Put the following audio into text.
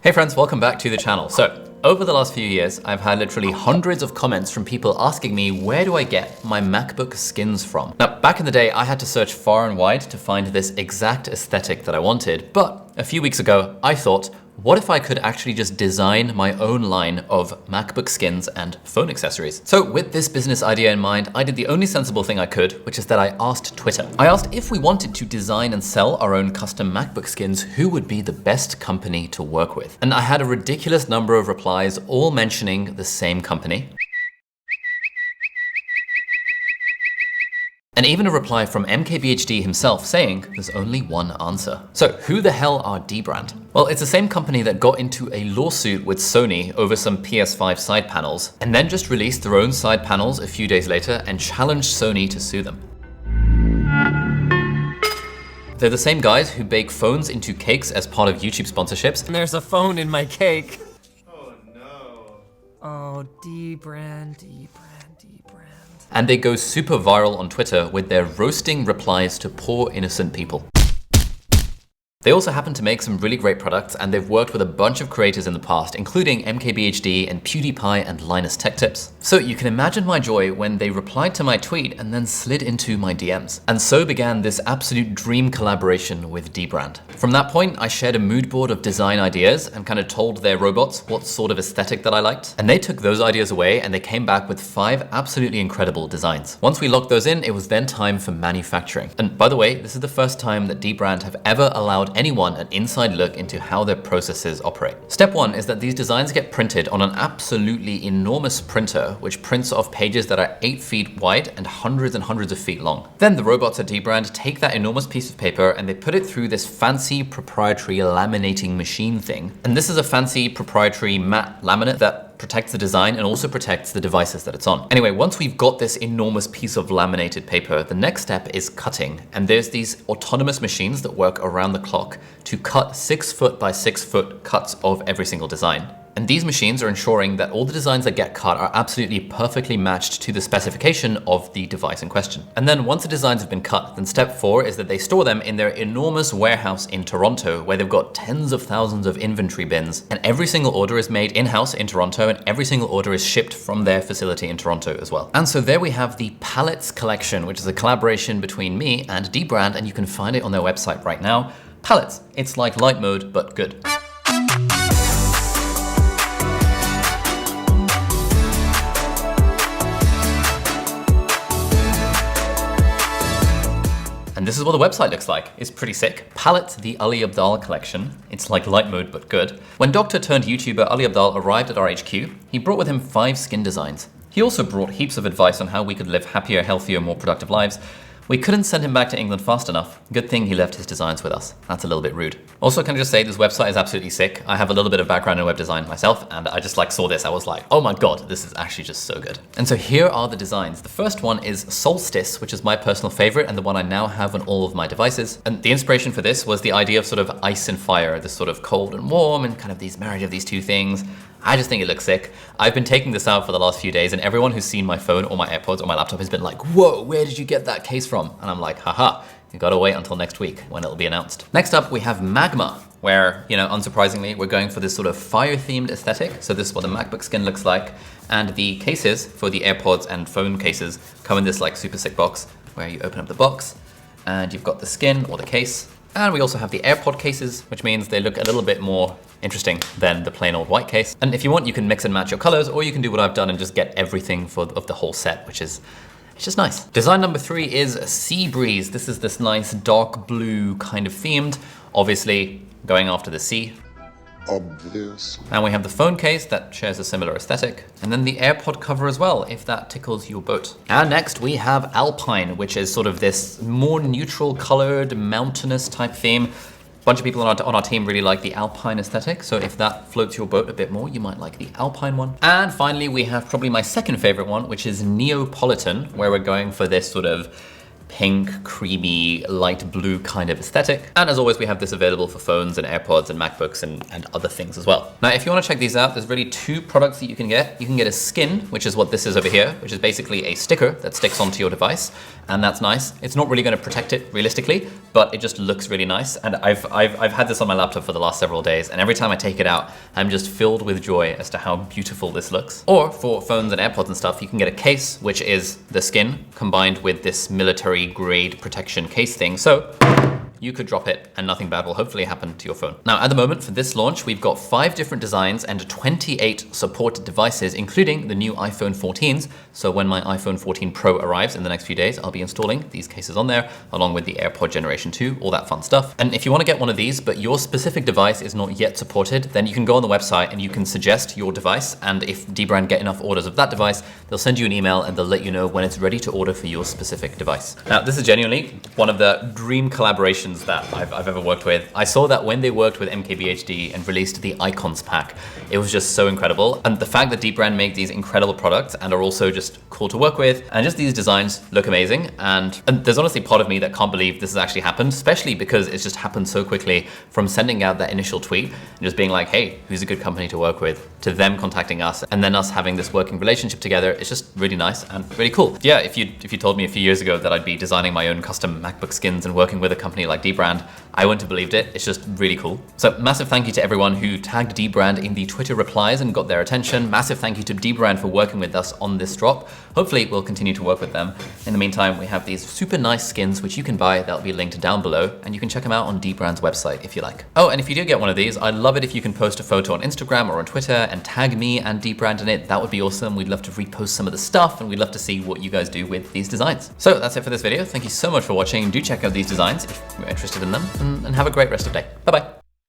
Hey friends, welcome back to the channel. So, over the last few years, I've had literally hundreds of comments from people asking me where do I get my MacBook skins from? Now, back in the day, I had to search far and wide to find this exact aesthetic that I wanted, but a few weeks ago, I thought, what if I could actually just design my own line of MacBook skins and phone accessories? So with this business idea in mind, I did the only sensible thing I could, which is that I asked Twitter. I asked if we wanted to design and sell our own custom MacBook skins, who would be the best company to work with? And I had a ridiculous number of replies, all mentioning the same company. And even a reply from MKBHD himself saying there's only one answer. So who the hell are Dbrand? Well, it's the same company that got into a lawsuit with Sony over some PS5 side panels, and then just released their own side panels a few days later and challenged Sony to sue them. They're the same guys who bake phones into cakes as part of YouTube sponsorships. And there's a phone in my cake. Oh no. Oh, Dbrand. And they go super viral on Twitter with their roasting replies to poor innocent people. They also happen to make some really great products, and they've worked with a bunch of creators in the past, including MKBHD and PewDiePie and Linus Tech Tips. So you can imagine my joy when they replied to my tweet and then slid into my DMs. And so began this absolute dream collaboration with Dbrand. From that point, I shared a mood board of design ideas and kind of told their robots what sort of aesthetic that I liked. And they took those ideas away and they came back with 5 absolutely incredible designs. Once we locked those in, it was then time for manufacturing. And by the way, this is the first time that Dbrand have ever allowed anyone an inside look into how their processes operate. Step 1 is that these designs get printed on an absolutely enormous printer, which prints off pages that are 8 feet wide and hundreds of feet long. Then the robots at Dbrand take that enormous piece of paper and they put it through this fancy proprietary laminating machine thing. And this is a fancy proprietary matte laminate that protects the design and also protects the devices that it's on. Anyway, once we've got this enormous piece of laminated paper, the next step is cutting. And there's these autonomous machines that work around the clock to cut 6 foot by 6 foot cuts of every single design. And these machines are ensuring that all the designs that get cut are absolutely perfectly matched to the specification of the device in question. And then once the designs have been cut, then step 4 is that they store them in their enormous warehouse in Toronto, where they've got tens of thousands of inventory bins. And every single order is made in-house in Toronto, and every single order is shipped from their facility in Toronto as well. And so there we have the Palettes collection, which is a collaboration between me and Dbrand, and you can find it on their website right now. Palettes, it's like light mode, but good. And this is what the website looks like. It's pretty sick. Palette, the Ali Abdaal collection. It's like light mode, but good. When doctor turned YouTuber Ali Abdaal arrived at our HQ, he brought with him 5 skin designs. He also brought heaps of advice on how we could live happier, healthier, more productive lives. We couldn't send him back to England fast enough. Good thing he left his designs with us. That's a little bit rude. Also, can I just say this website is absolutely sick. I have a little bit of background in web design myself, and I just saw this. I was like, oh my God, this is actually just so good. And so here are the designs. The first one is Solstice, which is my personal favorite and the one I now have on all of my devices. And the inspiration for this was the idea of sort of ice and fire, this sort of cold and warm and kind of these marriage of these two things. I just think it looks sick. I've been taking this out for the last few days and everyone who's seen my phone or my AirPods or my laptop has been like, whoa, where did you get that case from? And I'm like, haha, you gotta wait until next week when it'll be announced. Next up, we have Magma, where, unsurprisingly, we're going for this sort of fire-themed aesthetic. So this is what the MacBook skin looks like. And the cases for the AirPods and phone cases come in this super sick box where you open up the box and you've got the skin or the case. And we also have the AirPod cases, which means they look a little bit more interesting than the plain old white case. And if you want, you can mix and match your colors, or you can do what I've done and just get everything of the whole set, which is it's just nice. Design number 3 is Sea Breeze. This is this nice dark blue kind of themed, obviously going after the sea. Obvious. And we have the phone case that shares a similar aesthetic. And then the AirPod cover as well, if that tickles your boat. And next we have Alpine, which is sort of this more neutral colored, mountainous type theme. A bunch of people on our team really like the Alpine aesthetic. So if that floats your boat a bit more, you might like the Alpine one. And finally, we have probably my second favorite one, which is Neapolitan, where we're going for this sort of pink, creamy, light blue kind of aesthetic. And as always, we have this available for phones and AirPods and MacBooks and other things as well. Now, if you want to check these out, there's really two products that you can get. You can get a skin, which is what this is over here, which is basically a sticker that sticks onto your device. And that's nice. It's not really going to protect it realistically, but it just looks really nice. And I've had this on my laptop for the last several days, and every time I take it out, I'm just filled with joy as to how beautiful this looks. Or for phones and AirPods and stuff, you can get a case, which is the skin combined with this military grade protection case thing. So you could drop it and nothing bad will hopefully happen to your phone. Now, at the moment for this launch, we've got 5 different designs and 28 supported devices, including the new iPhone 14s. So when my iPhone 14 Pro arrives in the next few days, I'll be installing these cases on there, along with the AirPod Generation 2, all that fun stuff. And if you want to get one of these, but your specific device is not yet supported, then you can go on the website and you can suggest your device. And if Dbrand get enough orders of that device, they'll send you an email and they'll let you know when it's ready to order for your specific device. Now, this is genuinely one of the dream collaborations that I've ever worked with. I saw that when they worked with MKBHD and released the Icons pack, it was just so incredible. And the fact that Dbrand make these incredible products and are also just cool to work with, and just these designs look amazing. And there's honestly part of me that can't believe this has actually happened, especially because it's just happened so quickly from sending out that initial tweet and just being like, hey, who's a good company to work with, to them contacting us, and then us having this working relationship together. It's just really nice and really cool. Yeah, if you told me a few years ago that I'd be designing my own custom MacBook skins and working with a company like Dbrand, I wouldn't have believed it. It's just really cool. So massive thank you to everyone who tagged Dbrand in the Twitter replies and got their attention. Massive thank you to Dbrand for working with us on this drop. Hopefully we'll continue to work with them. In the meantime, we have these super nice skins which you can buy. That'll be linked down below, and you can check them out on Dbrand's website if you like. Oh, and if you do get one of these, I'd love it if you can post a photo on Instagram or on Twitter and tag me and Dbrand in it. That would be awesome. We'd love to repost some of the stuff, and we'd love to see what you guys do with these designs. So that's it for this video. Thank you so much for watching. Do check out these designs if you're interested in them, and have a great rest of the day. Bye-bye.